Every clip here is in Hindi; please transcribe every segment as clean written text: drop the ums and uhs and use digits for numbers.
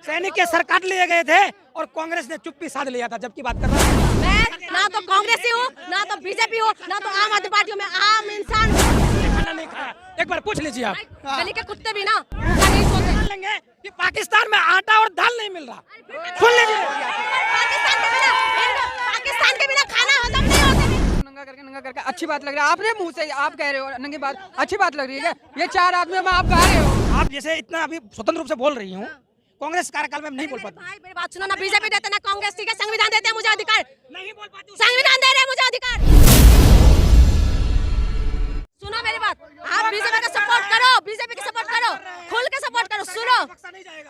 सैनिक के सर काट लिए गए थे और कांग्रेस ने चुप्पी साध लिया था, जबकि बात कर रहा हूँ मैं ना तो कांग्रेसी हूँ, ना तो बीजेपी हूँ, ना तो आम आदमी पार्टी हूँ। मैं आम इंसान खाना नहीं खाया। एक बार पूछ लीजिए आप, गली के कुत्ते भी ना नहीं सोते। मान लेंगे कि पाकिस्तान में आटा और दाल नहीं मिल रहा, सुन लीजिए। पाकिस्तान के बिना खाना हजम नहीं होता। नंगा करके अच्छी बात लग रही है। आपने मुंह से आप कह रहे हो नंगी बात, अच्छी बात लग रही है। ये 4 आदमियों में आप गा रहे हो। आप जैसे इतना अभी स्वतंत्र रूप से बोल रही हूँ, कांग्रेस कार्यकाल में नहीं बोल पाती। भाई मेरी बात सुनो ना, बीजेपी देते ना कांग्रेस, ठीक है, संविधान देते हैं मुझे अधिकार, नहीं बोल पाती। संविधान दे रहे हैं मुझे अधिकार। सुनो मेरी बात, आप बीजेपी का सपोर्ट करो, बीजेपी का सपोर्ट करो, खुल के सपोर्ट करो। सुनो,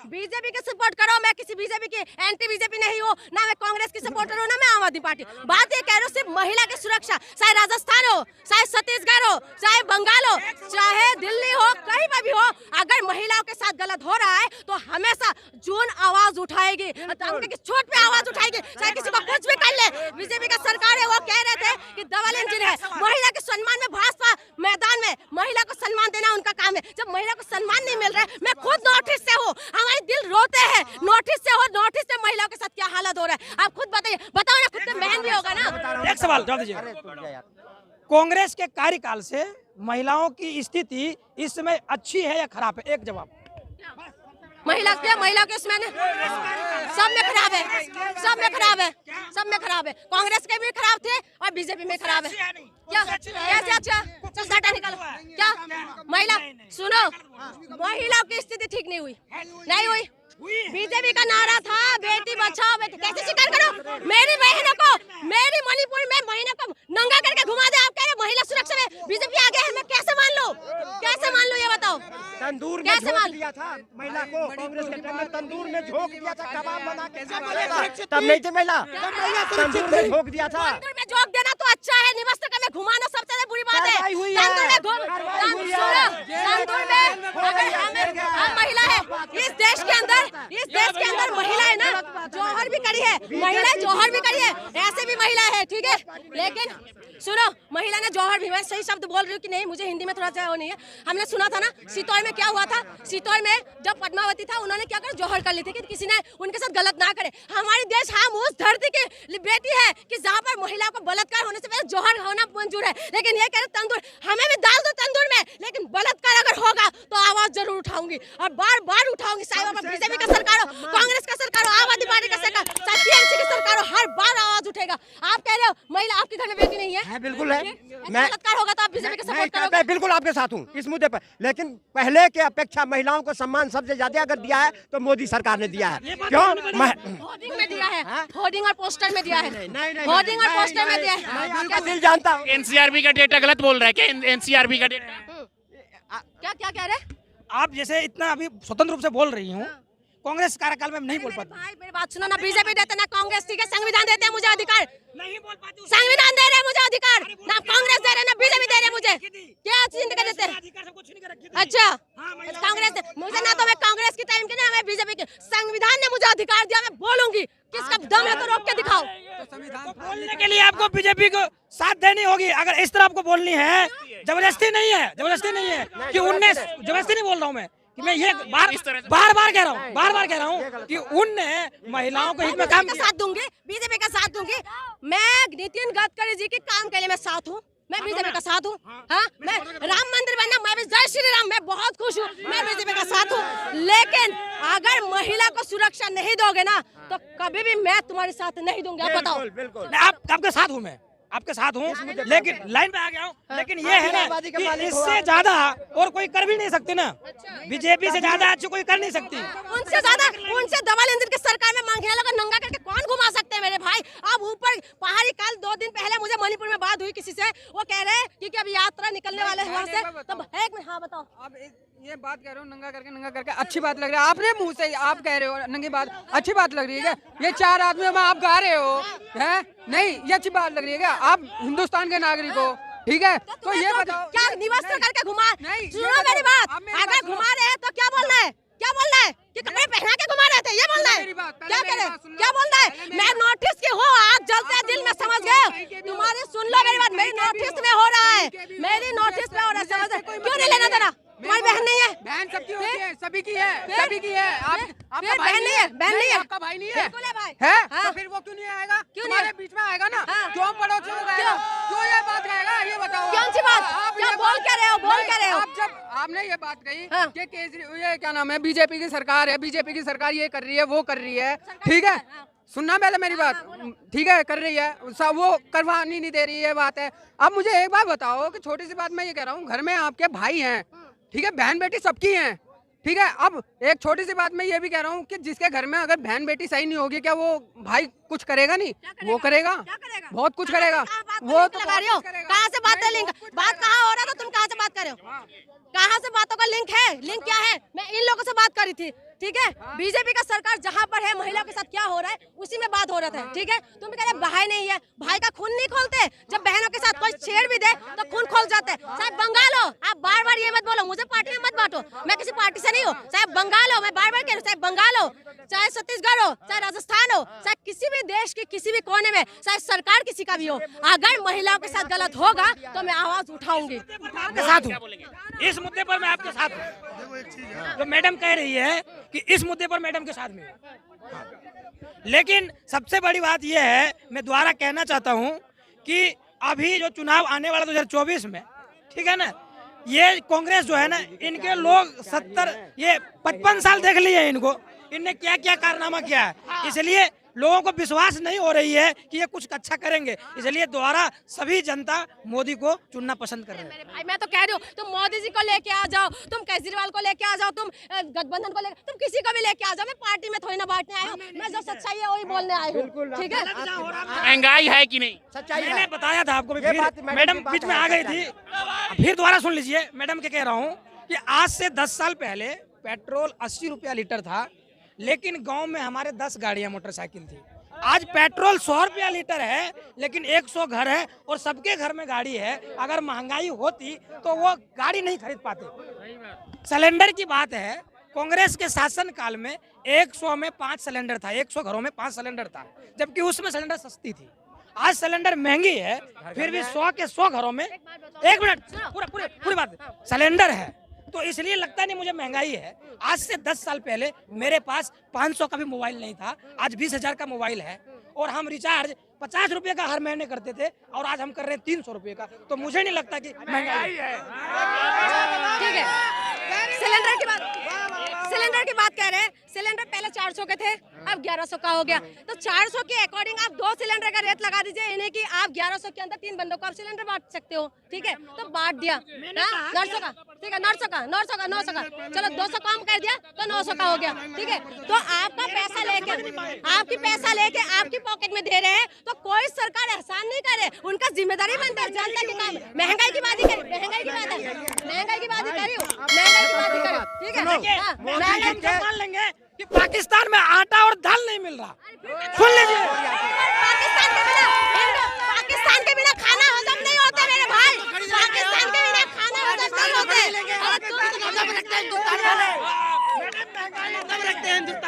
बीजेपी के सपोर्ट करो। मैं किसी बीजेपी की एंटी बीजेपी नहीं हूँ, ना मैं कांग्रेस की सपोर्टर हूँ, ना मैं आम आदमी पार्टी। बात ये कह रही हूँ सिर्फ महिला की सुरक्षा, चाहे राजस्थान हो, चाहे छत्तीसगढ़ हो, चाहे बंगाल हो, चाहे दिल्ली हो, कहीं पर भी हो, अगर महिलाओं के साथ गलत हो रहा है तो हमेशा जून आवाज उठाएगी, छोट पे आवाज उठाएगी, चाहे किसी को कुछ भी कर ले। बीजेपी का सरकार है, वो कह रहे थे कि डबल इंजन है। महिला के सम्मान में भाजपा मैदान में महिला को सम्मान देना उनका काम है। जब महिला को सम्मान नहीं मिल रहा है, मैं खुद नोटिस से हूँ, हमारे दिल रोते हैं। नोटिस से हो, नोटिस से महिलाओं के साथ क्या हालत हो रहा है आप खुद बताइए। बताओ ना, खुद बहन भी होगा ना। एक सवाल जवाब दीजिए, कांग्रेस के कार्यकाल से महिलाओं की स्थिति इस समय अच्छी है या खराब है? एक जवाब। महिला के इसमें सब में खराब है, सब में खराब है, सब में खराब है। कांग्रेस के भी खराब थे और बीजेपी में खराब है। क्या कैसे? अच्छा चल डाटा निकालो। क्या महिला, सुनो, महिलाओं की स्थिति ठीक नहीं हुई, नहीं हुई। बीजेपी का नारा था बेटी बचाओ बेटी, कैसे स्वीकार करो? मेरी बहनों को, मेरी मणिपुर में महीने को नंगा करके घुमा दे। आप कह रहे महिला सुरक्षा में बीजेपी आगे है, मैं कैसे मान लूं? कैसे मान लूं ये बताओ? तंदूर में झोंक दिया था महिला को, कांग्रेस के टाइम में तंदूर में झोंक दिया था, कबाब बना के तब नहीं थी महिला, तंदूर में झोंक दिया था। तंदूर में झोंक देना तो अच्छा है, निवस्त्र में घुमाना सबसे ज्यादा बुरी बात है। तंदूर में अगर हम महिला है इस देश के अंदर महिला है ना, जौहर भी करी है, महिला जौहर भी करी है, ऐसे भी महिला है, ठीक है। लेकिन सुनो, महिला ने जौहर भी, मैं सही शब्द बोल रही हूँ कि नहीं, मुझे हिंदी में थोड़ा सा वो नहीं है। हमने सुना था ना सीतौर में क्या हुआ था, सीतौर में जब पद्मावती था उन्होंने क्या कर जौहर कर ली थी कि किसी ने उनके साथ गलत ना करे। हमारे देश, हम उस धरती की बेटी है कि जहाँ पर महिला को बलात्कार होने से पहले जौहर होना मंजूर है। लेकिन ये कह रहे तंदूर, हमें भी डाल दो तंदूर में, लेकिन बलात्कार अगर होगा तो आवाज जरूर उठाऊंगी और बार बार उठाऊंगी। साहिब बीजेपी का सरकार हो, कांग्रेस का सरकार हो, आम आदमी पार्टी का सरकार, टीएमसी की सरकार हो, हर बार आवाज उठेगा। आप कह रहे हो महिला, आपके घर में बेटी नहीं है? बिल्कुल है। मैं बलात्कार होगा तो आप बीजेपी का सपोर्ट करोगे? बिल्कुल आपके साथ हूँ इस मुद्दे पर, लेकिन पहले के अपेक्षा महिलाओं को सम्मान सबसे ज्यादा अगर दिया है तो मोदी सरकार ने दिया है। क्यों? होर्डिंग में दिया है, होर्डिंग और पोस्टर में दिया है, होर्डिंग और पोस्टर में दिया है। दिल जानता हूँ। एनसीआरबी का डेटा गलत बोल रहा है क्या? एनसीआरबी का डेटा क्या क्या कह रहे? आप जैसे इतना अभी स्वतंत्र रूप से बोल रही हूँ, कांग्रेस कार्यकाल में नहीं बोल पाती। भाई मेरी बात सुनो ना, बीजेपी देते ना कांग्रेस, ठीक है, संविधान देते हैं मुझे अधिकार, नहीं बोल पाती। संविधान दे रहे हैं मुझे अधिकार, ना कांग्रेस दे रहे ना बीजेपी दे रहे मुझे। क्या चीज देते हैं? अच्छा कांग्रेस मुझे, ना तो मैं कांग्रेस की टाइम की, ना मैं बीजेपी की। संविधान ने मुझे अधिकार दिया, मैं बोलूंगी, किसका दम है तो रोक के दिखाओ। तो बोलने के लिए आपको बीजेपी को साथ देनी होगी। अगर इस तरह आपको बोलनी है, जबरदस्ती नहीं है, जबरदस्ती नहीं है कि 19, जबरदस्ती नहीं बोल रहा हूँ मैं कि मैं ये बार कह रहा हूँ कि उनने महिलाओं को हित में काम किया। साथ दूंगी, बीजेपी का साथ दूंगी। मैं नितिन गडकरी जी के काम के लिए मैं साथ हूँ, मैं बीजेपी का साथ हूँ। हाँ, मैं राम मंदिर बनना, मैं भी जय श्री राम, मैं बहुत खुश हूँ, मैं बीजेपी का साथ हूँ। लेकिन अगर महिला को सुरक्षा नहीं दोगे ना तो कभी भी मैं तुम्हारे साथ नहीं दूंगी। आप बताओ। बिल्कुल आपके साथ हूँ, मैं आपके साथ हूँ, लेकिन लाइन पे आ गया हूँ। लेकिन ये है ना कि इससे ज्यादा और कोई कर भी नहीं सकती ना, बीजेपी से ज्यादा अच्छी कोई कर नहीं सकती। उनसे ज्यादा, उनसे डबल इंजन की सरकार में महिला को नंगा करके कौन घुमा सकते हैं मेरे भाई? अब ऊपर पहाड़ी, कल 2 दिन पहले मुझे मणिपुर में बात हुई किसी से, वो कह रहे हैं कि अब यात्रा निकलने वाले हैं वहाँ से। तब एक मिनट, हाँ बताओ। अब ये बात कह रहे हो नंगा करके अच्छी बात लग रही है। आपने मुंह से आप कह रहे हो नंगी बात, अच्छी बात लग रही है क्या? ये 4 आदमियों में आप गा रहे हो हैं? नहीं, ये अच्छी बात लग रही है क्या? आप हिंदुस्तान के नागरिक हो, ठीक है, तो ये बताओ क्या निवस्त्र करके घुमा? सुनो मेरी बात, अगर घुमा रहे हैं तो क्या बोलना है? क्या बोलना है कि कपड़े पहना के घुमा रहे थे, ये बोलना है? क्या कह रहे, क्या बोलना है? मैं नोटिस की हूँ, आग जलते दिल में, समझ गए? तुम्हारी सुन लो मेरी बात, मेरी नोटिस में हो रहा है, मेरी नोटिस में हो रहा है, समझ? क्यों नहीं लेना देना? तुम्हारी बहन नहीं है? बहन सबकी होती है, सभी की है, सभी की है। आपका फिर भाई बहन नहीं है, बहन नहीं है, आपका भाई नहीं है, बिल्कुल है भाई। है? हाँ। तो फिर वो क्यों नहीं आएगा? क्यों तुम्हारे नहीं? बीच में आएगा ना? हाँ। क्यों पड़ोसी में आएगा? क्यों ये बात कहेगा? ये बताओ। कौन सी बात? आप क्या ये बोल क्या रहे हो? बोल नहीं, क्या रहे हो? आप जब आपने ये बात कही हाँ। कि केजरीवाल, ये क्या नाम है, बीजेपी की सरकार है, बीजेपी की सरकार ये कर रही है, वो कर रही है, ठीक है? सुनना पहले मेरी बात, ठीक है, कर रही है, वो करवानी नहीं दे रही है, बात है। अब मुझे एक बात बताओ कि छोटी सी बात मैं ये कह रहा हूँ, घर में आपके भाई हैं, ठीक है, बहन बेटी सबकी हैं, ठीक है। अब एक छोटी सी बात मैं ये भी कह रहा हूँ कि जिसके घर में अगर बहन बेटी सही नहीं होगी, क्या वो भाई कुछ करेगा? नहीं, वो करेगा, बहुत कुछ करेगा। वो तो लगा रही हो, कहाँ से बात है लिंक? बात कहाँ हो रहा था, तुम कहाँ से बात कर रहे हो? कहाँ से बातों का लिंक है? लिंक क्या है? मैं इन लोगों से बात कर रही थी, ठीक है। बीजेपी का सरकार जहाँ पर है, महिलाओं के साथ क्या हो रहा है उसी में बात हो रहा था, ठीक है। तुम कह रहे भाई नहीं है, भाई का खून नहीं खोलते? जब बहनों के साथ कोई छेड़ भी दे तो खून खोल जाते हैं। चाहे बंगाल हो, आप बार बार ये मत बोलो, मुझे पार्टी में मत बांटो, मैं किसी पार्टी से नहीं हूँ। चाहे बंगाल हो, मैं बार बार कह रही हूँ, चाहे बंगाल हो, चाहे छत्तीसगढ़ हो, चाहे राजस्थान हो, चाहे किसी भी देश के किसी भी कोने में, चाहे सरकार किसी का भी हो, अगर महिलाओं के साथ गलत होगा तो मैं आवाज उठाऊंगी। आपके साथ हूँ, इस मुद्दे पर मैं आपके साथ हूँ। जो मैडम कह रही है कि इस मुद्दे पर मैडम के साथ में हूँ। लेकिन सबसे बड़ी बात यह है, मैं दोबारा कहना चाहता हूँ कि अभी जो चुनाव आने वाला 2024 में, ठीक है ना, ये कांग्रेस जो है ना, इनके लोग 55 साल देख लिए इनको, इनने क्या क्या कारनामा किया है, इसलिए लोगों को विश्वास नहीं हो रही है कि ये कुछ अच्छा करेंगे, इसलिए दोबारा सभी जनता मोदी को चुनना पसंद कर रहे हैं। मेरे भाई, मैं तो कह रही हूँ, तुम मोदी जी को लेके आ जाओ, तुम केजरीवाल को लेके आ जाओ, तुम गठबंधन को लेके, तुम किसी को भी लेके आ जाओ, मैं पार्टी में थोड़ी ना बांटने आई हूँ, मैं जो सच्चाई है वही बोलने आई हूँ, ठीक है। महंगाई है कि नहीं? सच्चाई मैंने है। बताया था आपको, ये बात फिर मैडम बीच में आ गई थी, फिर दोबारा सुन लीजिए। मैडम के कह रहा हूँ कि आज से 10 साल पहले पेट्रोल 80 रुपया लीटर था, लेकिन गांव में हमारे 10 गाड़ियां मोटरसाइकिल थी। आज पेट्रोल 100 रुपया लीटर है, लेकिन 100 घर है और सबके घर में गाड़ी है। अगर महंगाई होती तो वो गाड़ी नहीं खरीद पाते। सिलेंडर की बात है, कांग्रेस के शासन काल में 100 में 5 सिलेंडर था, 100 घरों में 5 सिलेंडर था, जबकि उसमें सिलेंडर सस्ती थी। आज सिलेंडर महंगी है, फिर भी 100 के 100 घरों में, एक मिनट, पूरी बात, सिलेंडर है, तो इसलिए लगता नहीं मुझे महंगाई है। आज से 10 साल पहले मेरे पास 500 का भी मोबाइल नहीं था, आज 20,000 का मोबाइल है, और हम रिचार्ज 50 रुपए का हर महीने करते थे, और आज हम कर रहे हैं 300 रुपए का। तो मुझे नहीं लगता कि महंगाई है। ठीक है, सिलेंडर की बात कह रहे हैं। सिलेंडर पहले 400 के थे, अब 1100 का हो गया। तो 400 के अकॉर्डिंग आप 2 सिलेंडर का रेट लगा दीजिए इन्हें कि आप 1100 के अंदर 3 बंदों को आप सिलेंडर बांट सकते हो, ठीक है। तो बांट दिया 900 का, ठीक है, 900 का, चलो 200 कम कर दिया तो 900 का हो गया, ठीक है। तो आपका पैसा लेके आपकी पॉकेट में दे रहे हैं, तो कोई सरकार एहसान नहीं करे, उनका जिम्मेदारी बनता है जनता के काम। महंगाई की बात ही करी, महंगाई की बात ही करी, ठीक है। मान लेंगे कि पाकिस्तान में आटा और दाल नहीं मिल रहा, सुन लीजिए। पाकिस्तान के बिना खाना हजम नहीं होता मेरे भाई, पाकिस्तान के बिना खाना हजम नहीं होता।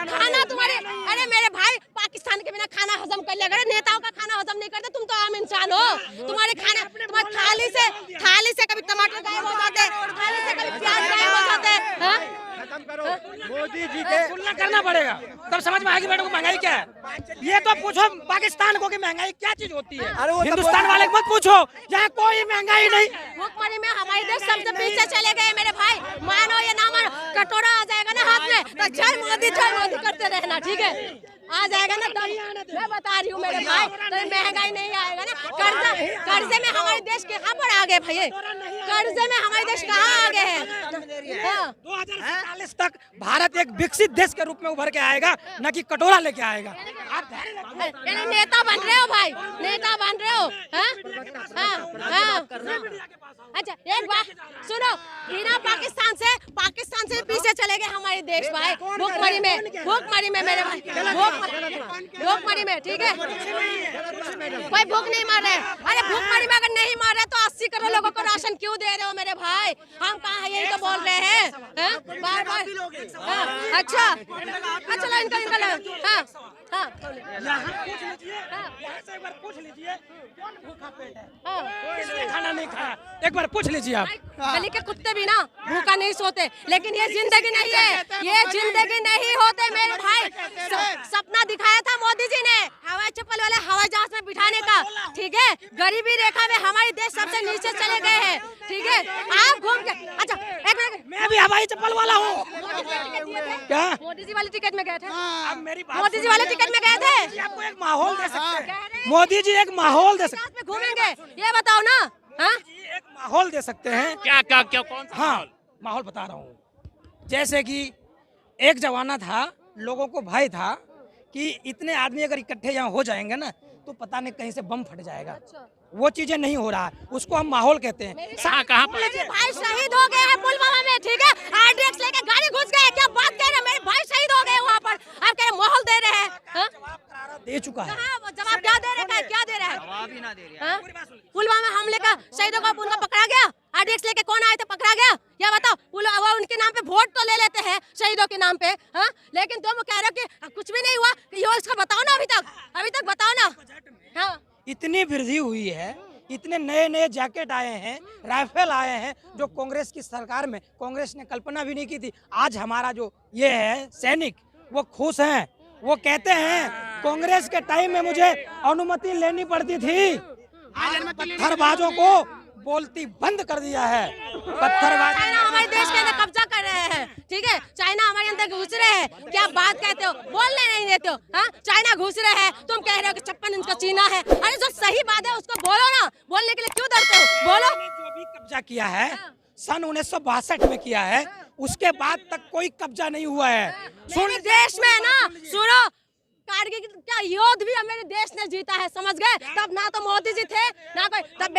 खाना तुम्हारे, अरे मेरे भाई, पाकिस्तान के बिना खाना हजम कर लिया, नेताओं का खाना हजम नहीं करते, तुम तो आम इंसान हो। तुम्हारे खाना, तुम्हारे थाली से कभी टमाटर गायब हो जाते, थाली से कभी प्याज गायब हो जाते। खत्म करो मोदी जी के। तुलना करना पड़ेगा, तब समझ में आएगी मैडम को महंगाई क्या है। ये तो पूछो पाकिस्तान को कि महंगाई क्या चीज होती है, हिंदुस्तान वाले को मत पूछो, यहाँ कोई महंगाई नहीं। भुखमरी में हमारे देश सबसे पीछे चले गए मेरे भाई, मानो या ना मानो, कटोरा आ जाएगा ना हाथ में तो जय मोदी करते रहना, ठीक है। आ जाएगा ना, मैं बता रही हूँ मेरे भाई, तो महंगाई नहीं आएगा ना। कर्जे में हमारे देश कहाँ पर आ गए भाई, कर्जे में हमारे देश कहाँ आ गए हैं। 2047 तक भारत एक विकसित देश के रूप में उभर के आएगा, न कि कटोरा लेके आएगा। आप नेता बन रहे हो भाई, नेता बन रहे हो। अच्छा एक बात सुनो, बिना पाकिस्तान से पीछे चले गए हमारे देश भाई, भुखमरी में मेरे भाई, भुखमरी में, ठीक है। कोई भूख नहीं मर रहे, अरे भुखमरी में अगर नहीं मर रहे तो 80 करोड़ लोगों को राशन क्यों दे रहे हो मेरे भाई? हम कहाँ यही तो बोल रहे हैं बार बार। अच्छा चलो इनका हाँ हाँ, यहाँ पूछ लीजिए, यहाँ से एक बार पूछ लीजिए कौन भूखा पेट है, हाँ। किसने खाना नहीं खाया, एक बार पूछ लीजिए आप। गली के कुत्ते भी ना भूखा नहीं सोते, लेकिन ये जिंदगी नहीं है, ये जिंदगी नहीं होते मेरे भाई। सपना दिखाया था मोदी जी ने हवाई चप्पल वाले हवाई जहाज में बिठाने का, ठीक है। गरीबी रेखा में हमारे देश सबसे नीचे चले गए हैं, ठीक है। आप घूम के, अच्छा एक मिनट, मैं भी हवाई चप्पल वाला हूँ। क्या मोदी जी वाले टिकट में गए थे, अब मेरी बात मोदी जी वाले टिकट में गए थे, आपको एक माहौल दे सकते हैं, मोदी जी एक माहौल दे सकते जहाज में घूमेंगे, ये बताओ ना। हाँ, हैं, एक माहौल दे सकते हैं। क्या क्या क्या कौन सा हाँ माहौल? माहौल बता रहा हूँ, जैसे कि एक जमाना था, लोगों को भय था कि इतने आदमी अगर इकट्ठे यहाँ हो जाएंगे ना तो पता नहीं कहीं से बम फट जाएगा। वो चीजें नहीं हो रहा है, उसको हम माहौल कहते हैं। कहाँ पर? मेरे भाई शहीद हो गए हैं पुलवामा में, ठीक है। आरडीएक्स लेके गाड़ी घुस गए, क्या बात कह रहे हैं, मेरे भाई शहीद हो गए वहाँ पर, आप कह रहे माहौल दे रहे हैं। हाँ? जवाब करारा दे चुका है। कहाँ जवाब क्या दे रहे हैं, क्या दे रहे हैं? हाँ? पुलवामा हमले का शहीदों का उनका पकड़ा गया, आरडीएक्स लेके कौन आए थे, पकड़ा गया, या बताओ। वो उनके नाम पे वोट तो ले लेते हैं शहीदों के नाम पे, हाँ? लेकिन तुम कह रहे हो कि कुछ भी नहीं हुआ, ये इसका बताओ ना, अभी तक बताओ ना। हाँ, इतनी वृद्धि हुई है, इतने नए नए जैकेट आए हैं, राइफल आए हैं, जो कांग्रेस की सरकार में कांग्रेस ने कल्पना भी नहीं की थी। आज हमारा जो ये है सैनिक, वो खुश हैं, वो कहते हैं कांग्रेस के टाइम में मुझे अनुमति लेनी पड़ती थी, पत्थरबाजों को बोलती बंद कर दिया है। पत्थरबाज चाइना हमारे देश के अंदर कब्जा कर रहे हैं, ठीक है। चाइना हमारे अंदर घुस रहे हैं, क्या बात कहते हो, बोलने नहीं देते हो। हाँ, चाइना घुस रहे हैं, तुम कह रहे हो कि 56 इंच का चीना है। अरे जो सही बात है उसको बोलो ना, बोलने के लिए क्यों डरते हो, बोलो। जो भी कब्जा किया है सन 1962 में किया है, उसके बाद तक कोई कब्जा नहीं हुआ है। मेरे देश में ना, सुनो, कारगिल क्या युद्ध भी मेरे देश ने जीता है, समझ गए। तब ना तो मोदी जी थे ना कोई, तब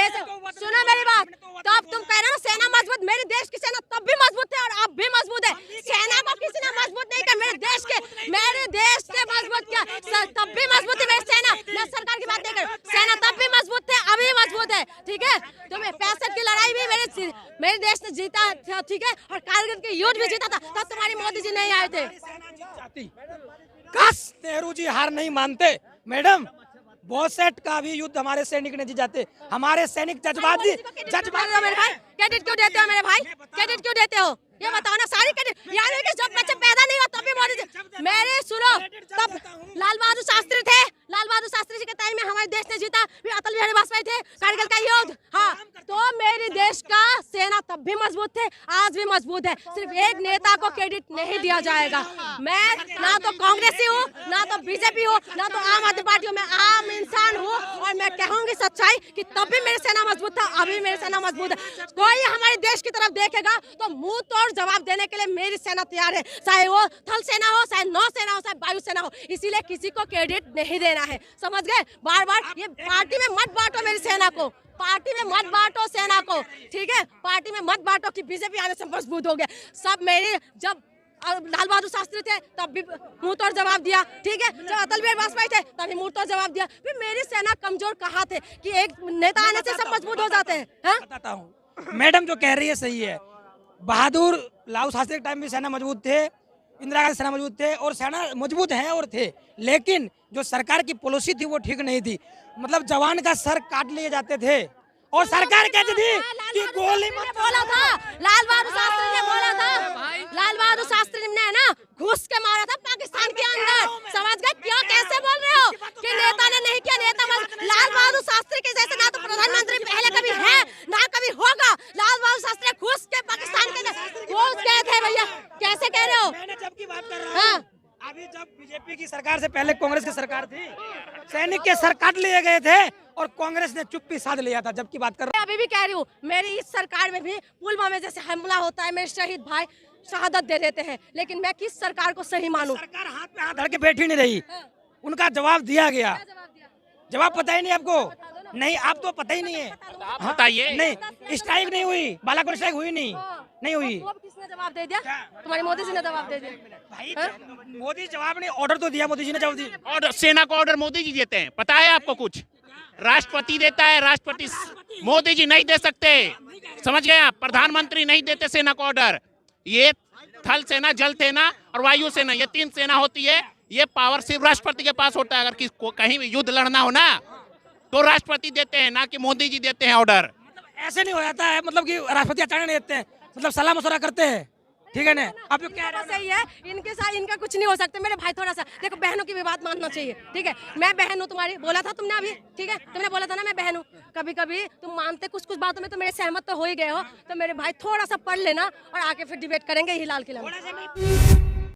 सुनो मेरी बात, तब तुम कह रहे हो सेना मजबूत, मेरे देश की सेना तब भी मजबूत है और अब भी मजबूत है। सेना को किसी ने मजबूत नहीं किया, मेरे देश के मजबूत किया, तब भी मजबूत है मेरी सेना। मैं सरकार की बात नहीं कर, सेना तब भी मजबूत थे, अभी मजबूत है, ठीक है। तुम्हें 65 की लड़ाई भी मेरे देश ने जीता था, ठीक है, और कारगिल के युद्ध भी जीता था, तब तुम्हारी मोदी जी नहीं आए थे। काश नेहरू जी हार नहीं मानते। मैडम, बोसेट का भी युद्ध हमारे सैनिक ने जीत जाते। हमारे सैनिक जज्बाती मेरे भाई, क्रेडिट क्यों देते हो मेरे भाई, क्रेडिट क्यों देते हो, ये बताओ ना। सारी क्रेडिट याद है कि जब बच्चे पैदा नहीं हुआ तब भी मोदी जी, मेरे सुनो, तब लाल बहादुर शास्त्री थे, लाल बहादुर शास्त्री जी के टाइम में हमारे देश ने जीता, फिर अटल बिहारी वाजपेयी थे, कारगिल का युद्ध। हाँ, तो मेरे देश का सेना तब भी मजबूत थे, आज भी मजबूत है। सिर्फ एक नेता को क्रेडिट नहीं दिया जाएगा। मैं ना तो कांग्रेसी हूँ, ना तो बीजेपी हूँ, ना तो आम आदमी पार्टी हूँ, मैं आम इंसान हूँ और मैं कहूँगी सच्चाई कि तब भी मेरी सेना मजबूत था, अभी मेरी सेना मजबूत है। कोई हमारे देश की तरफ देखेगा तो मुंह तोड़ जवाब देने के लिए मेरी सेना तैयार है, चाहे वो थल सेना हो, चाहे नौसेना हो, चाहे वायु सेना हो। इसीलिए किसी को क्रेडिट नहीं देना है, समझ गए। बार बार ये पार्टी में मत बांटो मेरी सेना को, पार्टी में मत बांटो सेना को, ठीक है। पार्टी में मत बांटो कि बीजेपी आने से मजबूत हो गया। सब मेरी, जब लाल बहादुर शास्त्री थे तब भी मुंह तोड़ जवाब दिया, ठीक है। जब अटल बिहारी वाजपेयी थे तभी मुंह तोड़ जवाब दिया। फिर मेरी सेना कमजोर कहाँ थे कि एक नेता आने से सब मजबूत हो जाते हैं। हाँ? बताता हूँ, मैडम जो कह रही है सही है। बहादुर लाल शास्त्री के टाइम में सेना मजबूत थे, इंदिरा गांधी सेना मजबूत थे और सेना मजबूत हैं और थे, लेकिन जो सरकार की पॉलिसी थी वो ठीक नहीं थी। मतलब जवान का सर काट लिए जाते थे और सरकार कहती थी कि गोली मत बोला था, लाल बहादुर शास्त्री ने बोला था, लाल बहादुर शास्त्री ने ना घुस के मारा था पाकिस्तान के अंदर, समझ गए। क्या कैसे बोल रहे हो कि नेता ने नहीं किया, नेता लाल बहादुर शास्त्री के जैसे ना तो प्रधानमंत्री पहले कभी है ना कभी होगा। लाल बहादुर शास्त्री घुस के पाकिस्तान के अंदर घुस गए थे भैया, कैसे कह रहे हो। मैंने जब की बात कर रहा हूँ, अभी जब बीजेपी की सरकार से पहले कांग्रेस की सरकार थी, सैनिक के सर काट लिए गए थे और कांग्रेस ने चुप्पी साध लिया था। जब की बात कर रहा हूँ, अभी भी कह रही हूँ, मेरी इस सरकार में भी पुलवामा में जैसे हमला होता है, मेरे शहीद भाई शहादत दे देते हैं, लेकिन मैं किस सरकार को सही मानूं। सरकार हाथ पे हाथ धर के बैठी नहीं रही, उनका जवाब दिया गया। जवाब पता ही नहीं आपको? नहीं, आप तो पता ही नहीं है। आप बताइए। नहीं, स्ट्राइक नहीं हुई, बालाकोट स्ट्राइक हुई नहीं हुई। वो किसने जवाब दे दिया? तुम्हारे मोदी जी ने जवाब दे दिया भाई। मोदी जवाब नहीं, ऑर्डर तो दिया, मोदी जी ने जवाब दिया। ऑर्डर, सेना को ऑर्डर मोदी जी देते हैं, पता है आपको? कुछ राष्ट्रपति देता है, राष्ट्रपति, मोदी जी नहीं दे सकते, समझ गए आप। प्रधानमंत्री नहीं देते सेना को ऑर्डर। ये थल सेना, जल सेना और वायु सेना, ये 3 सेना होती है। ये पावर सिर्फ राष्ट्रपति के पास होता है। अगर कहीं युद्ध लड़ना हो ना तो राष्ट्रपति देते हैं, ना कि मोदी जी देते हैं ऑर्डर। ऐसे नहीं हो जाता है, मतलब कि राष्ट्रपति अचानक नहीं देते हैं, मतलब सलाह मशवरा करते हैं, ठीक है ना। आप लोग क्या सही है, इनके साथ इनका कुछ नहीं हो सकता। मेरे भाई थोड़ा सा देखो, बहनों की भी बात मानना चाहिए, ठीक है। मैं बहन हूँ तुम्हारी, बोला था तुमने अभी, ठीक है, तुमने बोला था ना मैं बहन हूँ। कभी कभी तुम मानते कुछ कुछ बातों में तो मेरे सहमत तो हो ही गए हो, तो मेरे भाई थोड़ा सा पढ़ लेना और आके फिर डिबेट करेंगे हिलाल किला में।